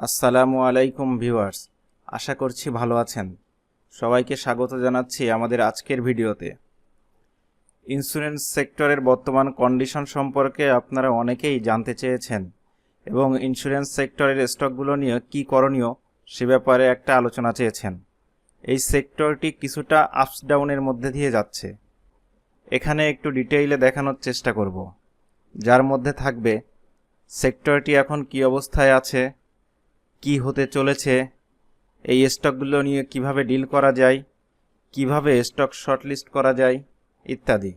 আসসালামু আলাইকুম ভিউয়ার্স, আশা করছি ভালো আছেন। সবাইকে স্বাগত জানাচ্ছি আমাদের আজকের ভিডিওতে। ইন্স্যুরেন্স সেক্টরের বর্তমান কন্ডিশন সম্পর্কে আপনারা অনেকেই জানতে চেয়েছেন এবং ইন্স্যুরেন্স সেক্টরের স্টকগুলো নিয়ে কী করণীয় সে ব্যাপারে একটা আলোচনা চেয়েছেন। এই সেক্টরটি কিছুটা আপস ডাউনের মধ্যে দিয়ে যাচ্ছে। এখানে একটু ডিটেইলে দেখানোর চেষ্টা করব, যার মধ্যে থাকবে সেক্টরটি এখন কী অবস্থায় আছে, কি হতে চলেছে, এই স্টকগুলো নিয়ে কিভাবে ডিল করা যায়, কিভাবে স্টক শর্টলিস্ট করা যায় ইত্যাদি।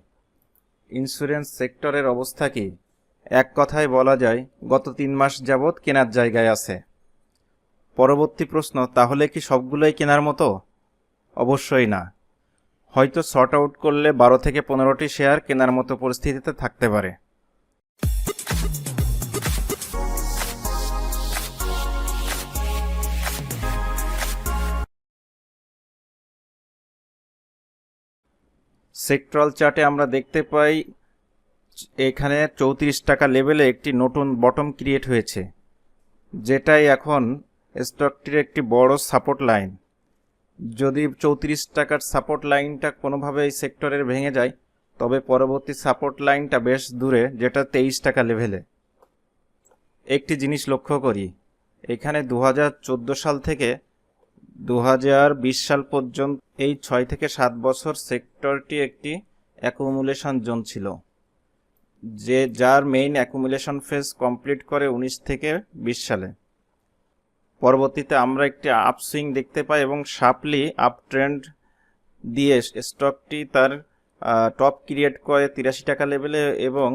ইন্স্যুরেন্স সেক্টরের অবস্থা কি? এক কথায় বলা যায় গত 3 মাস যাবৎ কেনার জায়গায় আছে। পরবর্তী প্রশ্ন, তাহলে কি সবগুলোই কেনার মতো? অবশ্যই না। হয়তো শর্ট আউট করলে 12 থেকে 15টি শেয়ার কেনার মতো পরিস্থিতিতে থাকতে পারে। সেক্টরাল চার্টে আমরা দেখতে পাই এখানে 34 টাকা লেভেলে একটি নতুন বটম ক্রিয়েট হয়েছে, যেটাই এখন স্টকটির একটি বড় সাপোর্ট লাইন। যদি 34 টাকার সাপোর্ট লাইনটা কোনোভাবে এই সেক্টরের ভেঙে যায়, তবে পরবর্তী সাপোর্ট লাইনটা বেশ দূরে, যেটা 23 টাকা লেভেলে। একটি জিনিস লক্ষ্য করি, এখানে 2014 সাল থেকে 2020 সাল পর্যন্ত এই 6 থেকে 7 বছর সেক্টরটি একটি অ্যাকুমুলেশন জোন ছিল, যার মেইন অ্যাকুমুলেশন ফেজ কমপ্লিট করে 19 থেকে 20 সালে। পরবর্তীতে আমরা একটি আপসুইং দেখতে পাই এবং শার্পলি আপ ট্রেন্ড দিয়ে স্টকটি তার টপ ক্রিয়েট করে 83 টাকা লেভেলে এবং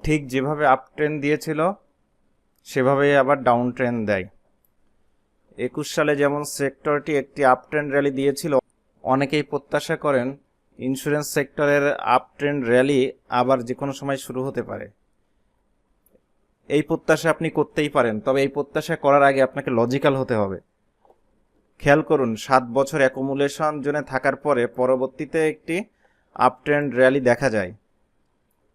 ঠিক যেভাবে আপ ট্রেন্ড দিয়েছিল সেভাবেই আবার ডাউন ট্রেন্ড দেয়। 21 সালে যেমন সেক্টরটি একটি আপ ট্রেন্ড র্যালি দিয়েছিল, অনেকেই প্রত্যাশা করেন ইন্স্যুরেন্স সেক্টরের আপ ট্রেন্ড র্যালি আবার যে কোনো সময় শুরু হতে পারে। এই প্রত্যাশা আপনি করতেই পারেন, তবে এই প্রত্যাশা করার আগে আপনাকে লজিক্যাল হতে হবে। খেয়াল করুন, 7 বছর অ্যাকুমুলেশন জোনে থাকার পরে পরবর্তীতে একটি আপ ট্রেন্ড র্যালি দেখা যায়।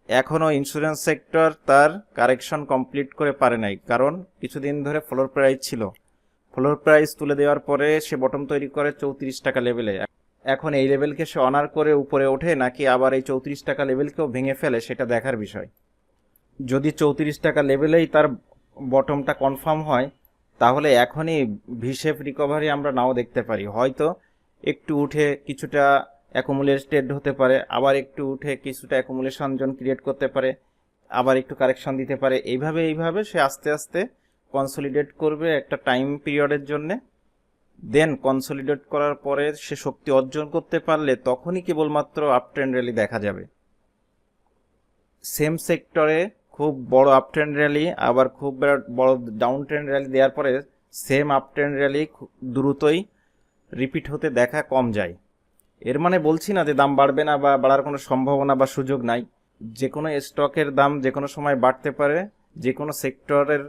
এখনও ইন্স্যুরেন্স সেক্টর তার কারেকশন কমপ্লিট করে পারে নাই, কারণ কিছুদিন ধরে ফ্লোর প্রাইস ছিল। ফ্লোর প্রাইস তুলে দেওয়ার পরে সে বটম তৈরি করে 34 টাকা লেভেলে। এখন এই লেভেলকে সে অনার করে উপরে ওঠে নাকি আবার এই 34 টাকা লেভেলকেও ভেঙে ফেলে, সেটা দেখার বিষয়। যদি 34 টাকা লেভেলেই তার বটমটা কনফার্ম হয়, তাহলে এখনই ভিশেপ রিকভারি আমরা নাও দেখতে পারি। হয়তো একটু উঠে কিছুটা অ্যাকুমুলেটেড হতে পারে, আবার একটু উঠে কিছুটা অ্যাকুমুলেশন জোন ক্রিয়েট করতে পারে, আবার একটু কারেকশন দিতে পারে। এইভাবে সে আস্তে আস্তে কনসলিডেট করবে একটা টাইম পিরিয়ডের জন্যে। দেন কনসলিডেট করার পরে সে শক্তি অর্জন করতে পারলে তখনই কেবলমাত্র আপ ট্রেন্ড র্যালি দেখা যাবে। সেম সেক্টরে খুব বড় আপ ট্রেন্ড র্যালি আবার খুব বড় ডাউন ট্রেন্ড র্যালি দেওয়ার পরে সেম আপ ট্রেন্ড র্যালি দ্রুতই রিপিট হতে দেখা কম যায়। এর মানে বলছি না যে দাম বাড়বে না বা বাড়ার কোনো সম্ভাবনা বা সুযোগ নাই। যে কোনো স্টকের দাম যে কোনো সময় বাড়তে পারে, যে কোনো সেক্টরের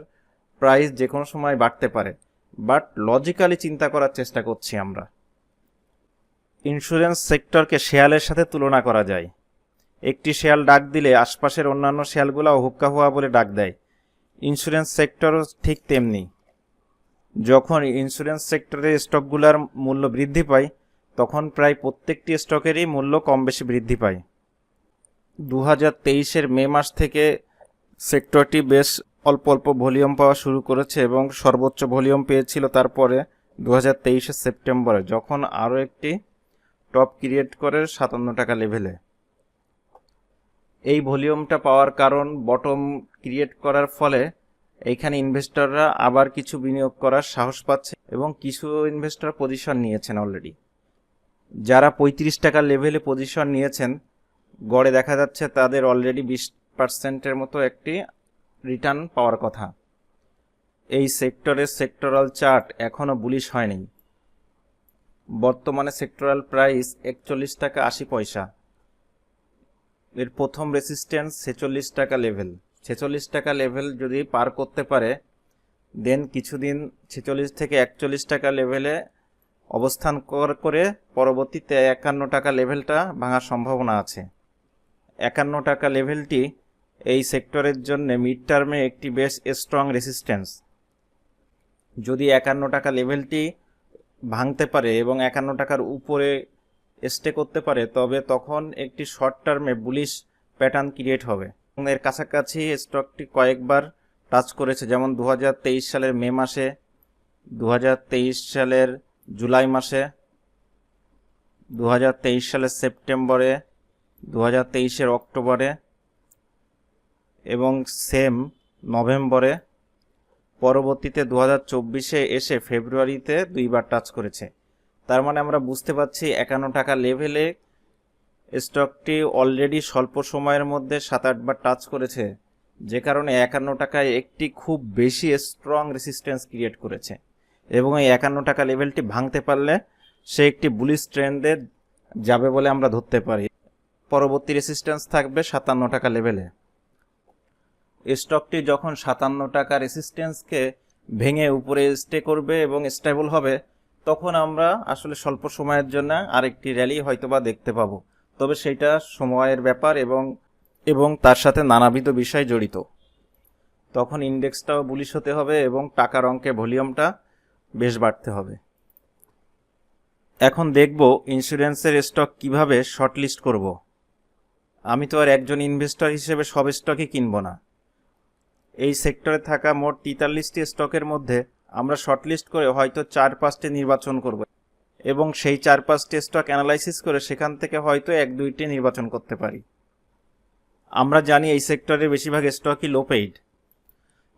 প্রাইস যে কোনো সময় বাড়তে পারে, বাট লজিক্যালি চিন্তা করার চেষ্টা করছি আমরা। ইন্স্যুরেন্স সেক্টরকে শেয়ালের সাথে তুলনা করা যায়। একটি শেয়াল ডাক দিলে আশপাশের অন্যান্য শেয়ালগুলোও হুক্কা হুয়া বলে ডাক দেয়। ইন্স্যুরেন্স সেক্টরও ঠিক তেমনি। যখন ইন্স্যুরেন্স সেক্টরের স্টকগুলোর মূল্য বৃদ্ধি পায়, তখন প্রায় প্রত্যেকটি স্টকেরই মূল্য কম বেশি বৃদ্ধি পায়। 2023-এর মে মাস থেকে সেক্টরটি বেশ অল্প অল্প ভলিউম পাওয়া শুরু করেছে এবং সর্বোচ্চ ভলিউম পেয়েছিল তারপরে 2023-এর সেপ্টেম্বরে, যখন আরও একটি টপ ক্রিয়েট করে 57 টাকা লেভেলে। এই ভলিউমটা পাওয়ার কারণ, বটম ক্রিয়েট করার ফলে এইখানে ইনভেস্টররা আবার কিছু বিনিয়োগ করার সাহস পাচ্ছে এবং কিছু ইনভেস্টর পজিশন নিয়েছেন অলরেডি। যারা 35 টাকা লেভেলে পজিশন নিয়েছেন, গড়ে দেখা যাচ্ছে তাদের অলরেডি 20%-এর মতো একটি রিটার্ন পাওয়ার কথা। এই সেক্টরের সেক্টরাল চার্ট এখনও বুলিশ হয়নি। বর্তমানে সেক্টরাল প্রাইস 41 টাকা 80 পয়সা। এর প্রথম রেসিস্ট্যান্স 46 টাকা লেভেল। 46 টাকা লেভেল যদি পার করতে পারে, দেন কিছুদিন 46 থেকে 41 টাকা লেভেলে অবস্থান করে পরবর্তীতে 51 টাকা লেভেলটা ভাঙার সম্ভাবনা আছে। 51 টাকা লেভেলটি এই সেক্টরের জন্য মিড টার্মে একটি বেশ স্ট্রং রেসিস্ট্যান্স। যদি 51 টাকা লেভেলটি ভাঙতে পারে এবং 51 টাকার উপরে স্টে করতে পারে, তবে তখন একটি শর্ট টার্মে বুলিশ প্যাটার্ন ক্রিয়েট হবে। এর কাছাকাছি স্টকটি কয়েকবার টাচ করেছে, যেমন 2023 সালের মে মাসে, 2023 সালের জুলাই মাসে, 2023 সালের সেপ্টেম্বরে, 2023-এর অক্টোবরে এবং সেম নভেম্বরে। পরবর্তীতে 2024-এ এসে ফেব্রুয়ারিতে 2বার টাচ করেছে। তার মানে আমরা বুঝতে পারছি 51 টাকা লেভেলে স্টকটি অলরেডি স্বল্প সময়ের মধ্যে 7-8 বার টাচ করেছে, যে কারণে 51 টাকায় একটি খুব বেশি স্ট্রং রেসিস্ট্যান্স ক্রিয়েট করেছে এবং এই 51 টাকা লেভেলটি ভাঙতে পারলে সে একটি বুলিশ ট্রেন্ডে যাবে বলে আমরা ধরতে পারি। পরবর্তী রেসিস্ট্যান্স থাকবে 57 টাকা লেভেলে। স্টকটি যখন 57 টাকা রেসিস্ট্যান্সকে ভেঙে উপরে স্টে করবে এবং স্টেবল হবে, তখন আমরা আসলে স্বল্প সময়ের জন্য আরেকটি র্যালি হয়তোবা দেখতে পাবো। তবে সেটা সময়ের ব্যাপার এবং তার সাথে নানাবিধ বিষয় জড়িত। তখন ইন্ডেক্সটাও বুলিশ হতে হবে এবং টাকার অঙ্কে ভলিউমটা বেশ বাড়তে হবে। এখন দেখব ইন্স্যুরেন্সের স্টক কিভাবে শর্টলিস্ট করব। আমি তো আর একজন ইনভেস্টর হিসেবে সব স্টকই কিনব না। এই সেক্টরে থাকা মোট 43টি স্টকের মধ্যে আমরা শর্টলিস্ট করে হয়তো 4-5টি নির্বাচন করব এবং সেই 4-5টি স্টক অ্যানালাইসিস করে সেখান থেকে হয়তো 1-2টি নির্বাচন করতে পারি। আমরা জানি এই সেক্টরের বেশিরভাগ স্টকই লো পেইড।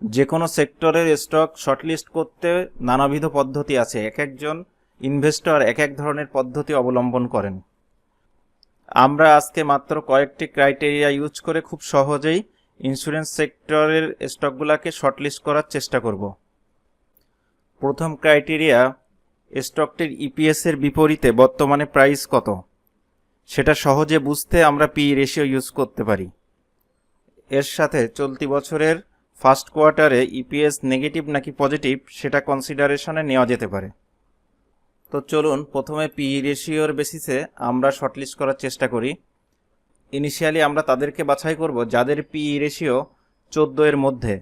যে কোনো সেক্টরের স্টক শর্টলিস্ট করতে নানাবিধ পদ্ধতি আছে, এক একজন ইনভেস্টর এক এক ধরনের পদ্ধতি অবলম্বন করেন। আমরা আজকে মাত্র কয়েকটি ক্রাইটেরিয়া ইউজ করে খুব সহজেই ইন্স্যুরেন্স সেক্টরের স্টকগুলোকে শর্টলিস্ট করার চেষ্টা করব। প্রথম ক্রাইটেরিয়া, স্টকটির ইপিএসের বিপরীতে বর্তমানে প্রাইস কত, সেটা সহজে বুঝতে আমরা পি রেশিও ইউজ করতে পারি। এর সাথে চলতি বছরের ফার্স্ট কোয়ার্টারে ইপিএস নেগেটিভ নাকি পজিটিভ সেটা কনসিডারেশনে নেওয়া যেতে পারে। তো চলুন প্রথমে পি রেশিওর বেসিসে আমরা শর্টলিস্ট করার চেষ্টা করি। ইনিশিয়ালি আমরা তাদেরকে বাছাই করব যাদের পি রেশিও 14 এর মধ্যে।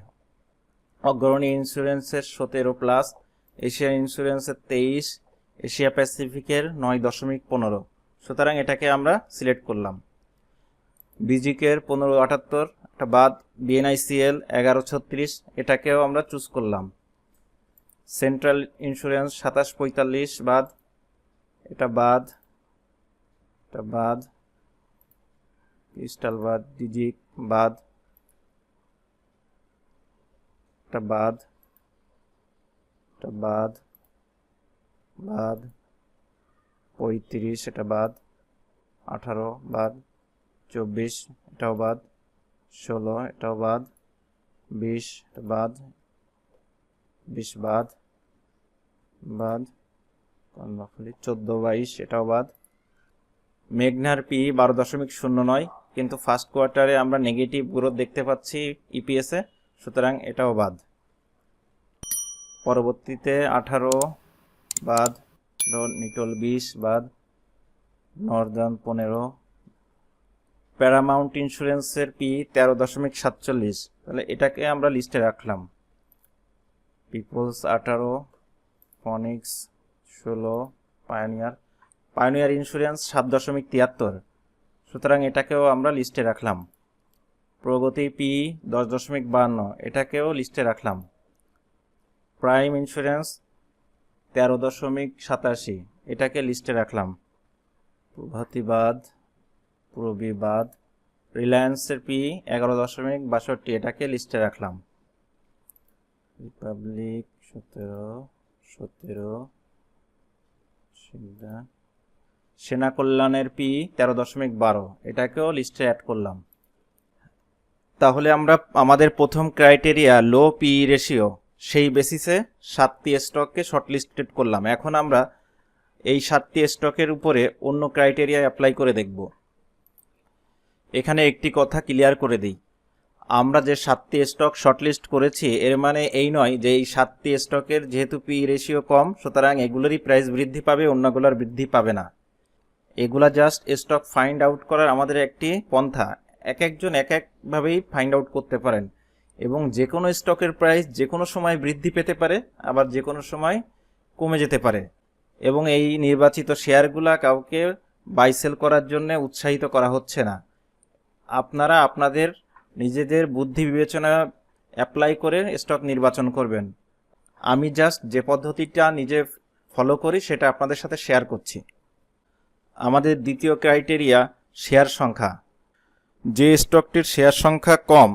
অগ্রণী ইন্স্যুরেন্সের 17+, এশিয়া ইন্স্যুরেন্সের 23, এশিয়া প্যাসিফিকের 9.15। সুতরাং এটাকে আমরা সিলেক্ট করলাম। বিজিকের 15.78 এটা বাদ, বিএনআইসিএল 11.36 এটাকেও আমরা চুজ করলাম। সেন্ট্রাল ইন্স্যুরেন্স 27.45 বাদ, এটা বাদ, এটা বাদ, ক্রিস্টাল বাদ, ডিজিক বাদ, এটা বাদ, এটা বাদ, বাদ, 35 এটা বাদ, 18 বাদ, 24 এটাও বাদ, 16 এটাও বাদ, 20 এটা বাদ, 20 বাদ, বাদ, 14-22 এটাও বাদ। মেঘনার পি 12.09, কিন্তু ফার্স্ট কোয়ার্টারে আমরা নেগেটিভ গ্রোথ দেখতে পাচ্ছি ইপিএসে, সুতরাং এটাও বাদ। পরবর্তীতে 18 বাদ, নিটল 20 বাদ, নর্দার্ন 15, প্যারামাউন্ট ইন্স্যুরেন্সের পি 13.47, তাহলে এটাকে আমরা লিস্টে রাখলাম। পিপলস 18, ফনিক্স 16, পায়োনিয়ার ইন্স্যুরেন্স 7.73, সুতরাং এটাকেও আমরা লিস্টে রাখলাম। প্রগতি পি 10.52, এটাকেও লিস্টে রাখলাম। প্রাইম ইন্স্যুরেন্স 13.87, এটাকে লিস্টে রাখলাম। প্রভাতী বাদ, প্রবি বাদ, রিলায়েন্সের পি 11.62, এটাকে লিস্টে রাখলাম। রিপাবলিক 17, সেনা কল্যাণের পি 13.12, এটাকেও লিস্টে অ্যাড করলাম। তাহলে আমরা আমাদের প্রথম ক্রাইটেরিয়া লো পি রেশিও, সেই বেসিসে 7টি স্টককে শর্টলিস্টেড করলাম। এখন আমরা এই 7টি স্টকের উপরে অন্য ক্রাইটেরিয়া অ্যাপ্লাই করে দেখব। এখানে একটি কথা ক্লিয়ার করে দিই, আমরা যে 7টি স্টক শর্টলিস্ট করেছি এর মানে এই নয় যে এই 7টি স্টকের যেহেতু পি রেশিও কম সুতরাং এগুলোরই প্রাইস বৃদ্ধি পাবে, অন্যগুলোর বৃদ্ধি পাবে না। এগুলা জাস্ট স্টক ফাইন্ড আউট করার আমাদের একটি পন্থা। এক একজন এক একভাবেই ফাইন্ড আউট করতে পারেন। এবং যে কোনো স্টকের প্রাইস যে কোনো সময় বৃদ্ধি পেতে পারে, আবার যে কোনো সময় কমে যেতে পারে, এবং এই নির্বাচিত শেয়ারগুলা কাউকে বাই সেল করার জন্য উৎসাহিত করা হচ্ছে না। আপনারা আপনাদের নিজেদের বুদ্ধি বিবেচনা অ্যাপ্লাই করে স্টক নির্বাচন করবেন। আমি জাস্ট যে পদ্ধতিটা নিজে ফলো করি সেটা আপনাদের সাথে শেয়ার করছি। আমাদের দ্বিতীয় ক্রাইটেরিয়া শেয়ার সংখ্যা। যে স্টকটির শেয়ার সংখ্যা কম,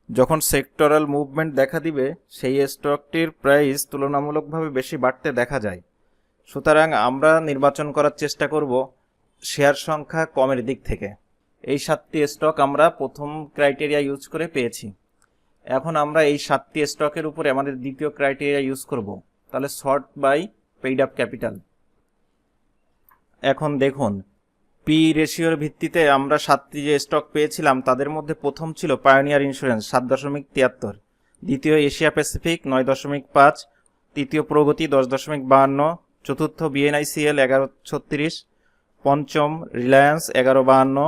যখন সেক্টরাল মুভমেন্ট দেখা দিবে সেই স্টকটির প্রাইস তুলনামূলকভাবে বেশি বাড়তে দেখা যায়। সুতরাং আমরা নির্বাচন করার চেষ্টা করব শেয়ার সংখ্যা কমের দিক থেকে। এই 7টি স্টক আমরা প্রথম ক্রাইটেরিয়া ইউজ করে পেয়েছি। এখন আমরা এই 7টি স্টকের উপরে আমাদের দ্বিতীয় ক্রাইটেরিয়া ইউজ করব। তাহলে short by paid up capital. এখন দেখুন, পি রেশিওর ভিত্তিতে আমরা 7টি যে স্টক পেয়েছিলাম তাদের মধ্যে প্রথম ছিল পায়োনিয়ার ইন্স্যুরেন্স 7.73, দ্বিতীয় এশিয়া প্যাসিফিক 9.5, তৃতীয় প্রগতি 10.52, চতুর্থ বিএনআইসিএল 11.36, পঞ্চম রিলায়েন্স 11.52,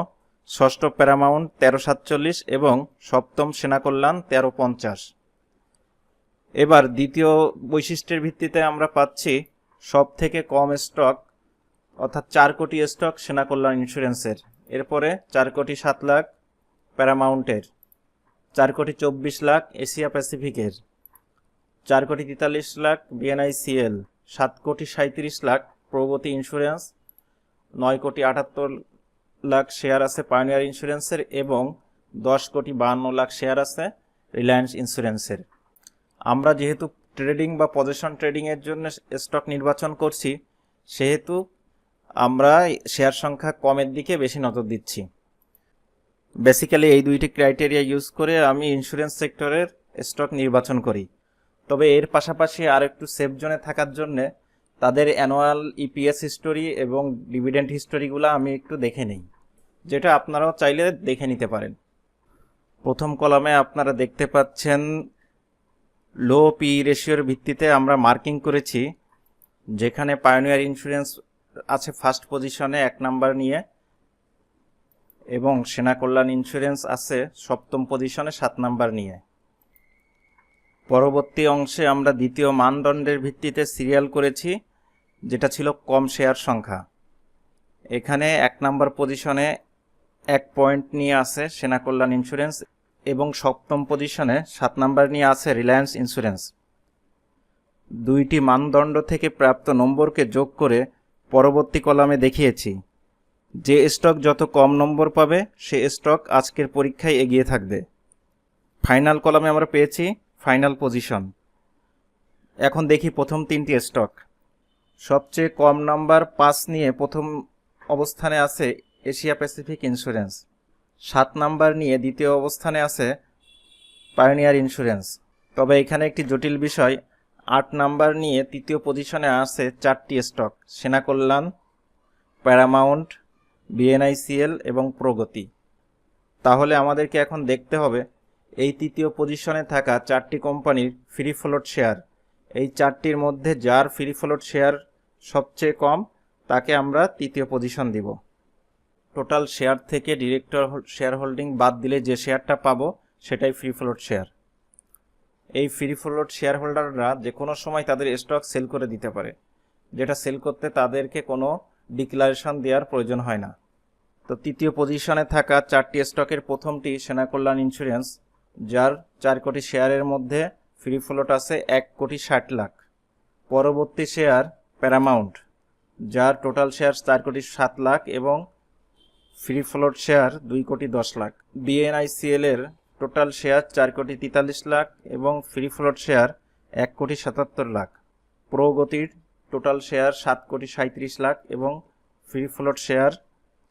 ষষ্ঠ প্যারামাউন্ট 13.47 এবং সপ্তম সেনাকল্যাণ 13.50। এবার দ্বিতীয় বৈশিষ্ট্যের ভিত্তিতে আমরা পাচ্ছি সব থেকে কম স্টক, অর্থাৎ 4 কোটি স্টক সেনাকল্যাণ ইন্স্যুরেন্সের। এরপরে 4,07,00,000 প্যারামাউন্টের, 4,24,00,000 এশিয়া প্যাসিফিকের, 4,43,00,000 বিএনআইসিএল, 7,37,00,000 প্রগতি ইন্স্যুরেন্স, 9,78,00,000 শেয়ার আছে পায়োনিয়ার ইন্স্যুরেন্সের এবং 10,52,00,000 শেয়ার আছে রিলায়েন্স ইন্স্যুরেন্সের। আমরা যেহেতু ট্রেডিং বা পজিশন ট্রেডিংয়ের জন্য স্টক নির্বাচন করছি, সেহেতু আমরা শেয়ার সংখ্যা কমের দিকে বেশি নজর দিচ্ছি। বেসিক্যালি এই দুইটি ক্রাইটেরিয়া ইউজ করে আমি ইন্স্যুরেন্স সেক্টরের স্টক নির্বাচন করি। তবে এর পাশাপাশি আর একটু সেফ জোনে থাকার জন্য তাদের অ্যানুয়াল ইপিএস হিস্টোরি এবং ডিভিডেন্ড হিস্টোরিগুলো আমি একটু দেখে নিই, যেটা আপনারাও চাইলে দেখে নিতে পারেন। প্রথম কলামে আপনারা দেখতে পাচ্ছেন লো পি রেশিওর ভিত্তিতে আমরা মার্কিং করেছি, যেখানে পায়োনিয়ার ইন্স্যুরেন্স আছে ফার্স্ট পজিশনে 1 নাম্বার নিয়ে, এবং সেনাকল্যাণ ইন্স্যুরেন্স আছে 7ম পজিশনে 7 নাম্বার নিয়ে। পরবর্তী অংশে আমরা দ্বিতীয় মানদণ্ডের ভিত্তিতে সিরিয়াল করেছি, যেটা ছিল কম শেয়ার সংখ্যা। এখানে 1 নাম্বার পজিশনে 1 পয়েন্ট নিয়ে আছে সেনাকল্যাণ ইন্স্যুরেন্স এবং 7ম পজিশনে 7 নাম্বার নিয়ে আছে রিলায়েন্স ইন্স্যুরেন্স। দুইটি মানদণ্ড থেকে প্রাপ্ত নম্বরকে যোগ করে পরবর্তী কলামে দেখিয়েছি যে স্টক যত কম নম্বর পাবে সে স্টক আজকের পরীক্ষায় এগিয়ে থাকবে। ফাইনাল কলামে আমরা পেয়েছি ফাইনাল পজিশন। এখন দেখি প্রথম 3টি স্টক। সবচেয়ে কম নাম্বার 5 নিয়ে প্রথম অবস্থানে আছে এশিয়া প্যাসিফিক ইন্স্যুরেন্স, 7 নাম্বার নিয়ে দ্বিতীয় অবস্থানে আছে পায়োনিয়ার ইন্স্যুরেন্স। তবে এখানে একটি জটিল বিষয়, 8 নাম্বার নিয়ে তৃতীয় পজিশনে আছে 4টি স্টক, সেনাকল্যাণ, প্যারামাউন্ট, বিএনআইসিএল এবং প্রগতি। তাহলে আমাদেরকে এখন দেখতে হবে এই তৃতীয় পজিশনে থাকা 4টি কোম্পানির ফ্রি ফ্লোট শেয়ার। এই 4টির মধ্যে যার ফ্রি ফ্লোট শেয়ার সবচেয়ে কম তাকে আমরা তৃতীয় পজিশন দিব। টোটাল শেয়ার থেকে ডিরেক্টর শেয়ার হোল্ডিং বাদ দিলে যে শেয়ারটা পাবো সেটাই ফ্রি ফ্লোট শেয়ার। এই ফ্রি ফ্লোট শেয়ার হোল্ডাররা যে কোনো সময় তাদের স্টক সেল করে দিতে পারে, যেটা সেল করতে তাদেরকে কোনো ডিক্লারেশন দেওয়ার প্রয়োজন হয় না। তো তৃতীয় পজিশনে থাকা 4টি স্টকের প্রথমটি সেনাকল্যাণ ইন্স্যুরেন্স, যার 4 কোটি শেয়ারের মধ্যে ফ্রি ফ্লোট আছে 1,60,00,000। পরবর্তী শেয়ার প্যারামাউন্ট, যার টোটাল শেয়ার 4,07,00,000 এবং ফ্রি ফ্লোট শেয়ার 2,10,00,000। বিএনআইসিএল এর টোটাল শেয়ার 4,43,00,000 এবং ফ্রি ফ্লোট শেয়ার 1,77,00,000। প্রগতির টোটাল শেয়ার 7,37,00,000 এবং ফ্রি ফ্লোট শেয়ার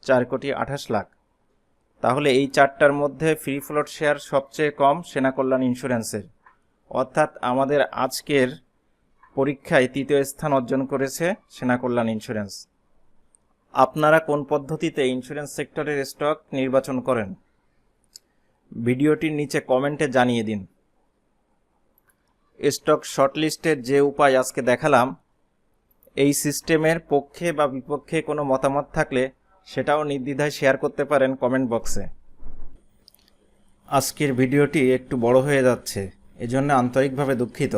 4,28,00,000। তাহলে এই 4টার মধ্যে ফ্রি ফ্লোট শেয়ার সবচেয়ে কম সেনাকল্যাণ ইন্স্যুরেন্সের, অর্থাৎ আমাদের আজকের পরীক্ষায় তৃতীয় স্থান অর্জন করেছে সেনাকল্যাণ ইন্স্যুরেন্স। আপনারা কোন পদ্ধতিতে ইন্স্যুরেন্স সেক্টরের স্টক নির্বাচন করেন? ভিডিওটির নিচে কমেন্টে জানিয়ে দিন। স্টক শর্টলিস্টের যে উপায় আজকে দেখালাম, এই সিস্টেমের পক্ষে বা বিপক্ষে কোনো মতামত থাকলে সেটাও নির্দ্বিধায় শেয়ার করতে পারেন কমেন্ট বক্সে। আজকের ভিডিওটি একটু বড় হয়ে যাচ্ছে, এজন্য আন্তরিকভাবে দুঃখিত।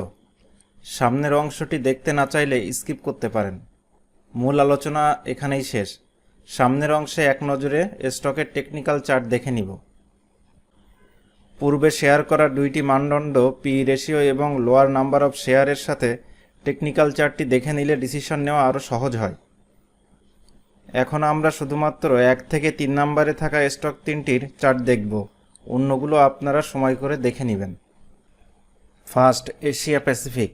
সামনের অংশটি দেখতে না চাইলে স্কিপ করতে পারেন। মূল আলোচনা এখানেই শেষ। সামনের অংশে এক নজরে স্টকের টেকনিক্যাল চার্ট দেখে নিব। পূর্বে শেয়ার করা দুইটি মানদণ্ড পি রেশিও এবং লোয়ার নাম্বার অফ শেয়ারের সাথে টেকনিক্যাল চার্টটি দেখে নিলে ডিসিশন নেওয়া আরও সহজ হয়। এখন আমরা শুধুমাত্র 1 থেকে 3 নম্বরে থাকা স্টক তিনটির চার্ট দেখব, অন্যগুলো আপনারা সময় করে দেখে নেবেন। ফার্স্ট, এশিয়া প্যাসিফিক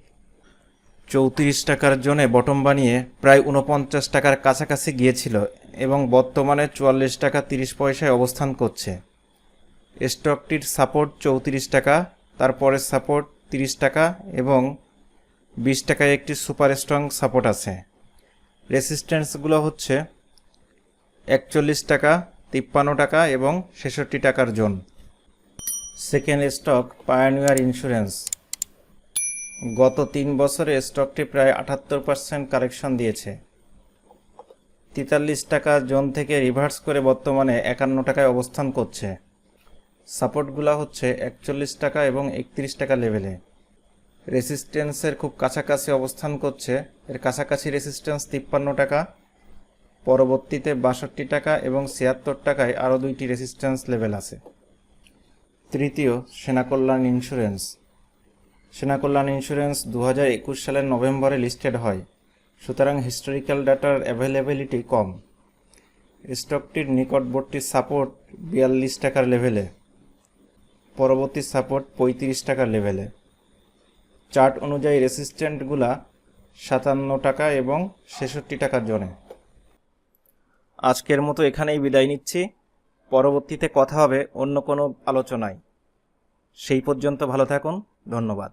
34 টাকার জোনে বটম বানিয়ে প্রায় 49 টাকার কাছাকাছি গিয়েছিল এবং বর্তমানে 44 টাকা 30 পয়সায় অবস্থান করছে। স্টকটির সাপোর্ট 34 টাকা, তারপরে সাপোর্ট 30 টাকা এবং 20 টাকায় একটি সুপার স্ট্রং সাপোর্ট আছে। রেসিস্ট্যান্সগুলো হচ্ছে 41 টাকা, 53 টাকা এবং 66 টাকার zone. Second stock, pioneer insurance. গত 3 বছরে স্টকটি প্রায় 78% কারেকশন দিয়েছে। 43 টাকা জোন থেকে রিভার্স করে বর্তমানে 51 টাকায় অবস্থান করছে। সাপোর্টগুলো হচ্ছে 41 টাকা এবং 31 টাকা লেভেলে। রেসিস্ট্যান্সের খুব কাছাকাছি অবস্থান করছে, এর কাছাকাছি রেসিস্ট্যান্স 53 টাকা, পরবর্তীতে 62 টাকা এবং 76 টাকায় আরও দুইটি রেসিস্ট্যান্স লেভেল আছে। তৃতীয়, সেনা কল্যাণ ইন্স্যুরেন্স। সেনা কল্যাণ ইন্স্যুরেন্স 2021 সালের নভেম্বরে লিস্টেড হয়, সুতরাং হিস্টোরিক্যাল ডাটার অ্যাভেলেবিলিটি কম। স্টকটির নিকটবর্তী সাপোর্ট 42 টাকার লেভেলে, পরবর্তী সাপোর্ট 35 টাকার লেভেলে। চার্ট অনুযায়ী রেসিস্ট্যান্টগুলা 57 টাকা এবং 66 টাকার জোনে। আজকের মতো এখানেই বিদায় নিচ্ছি। পরবর্তীতে কথা হবে অন্য কোনো আলোচনায়। সেই পর্যন্ত ভালো থাকুন। ধন্যবাদ।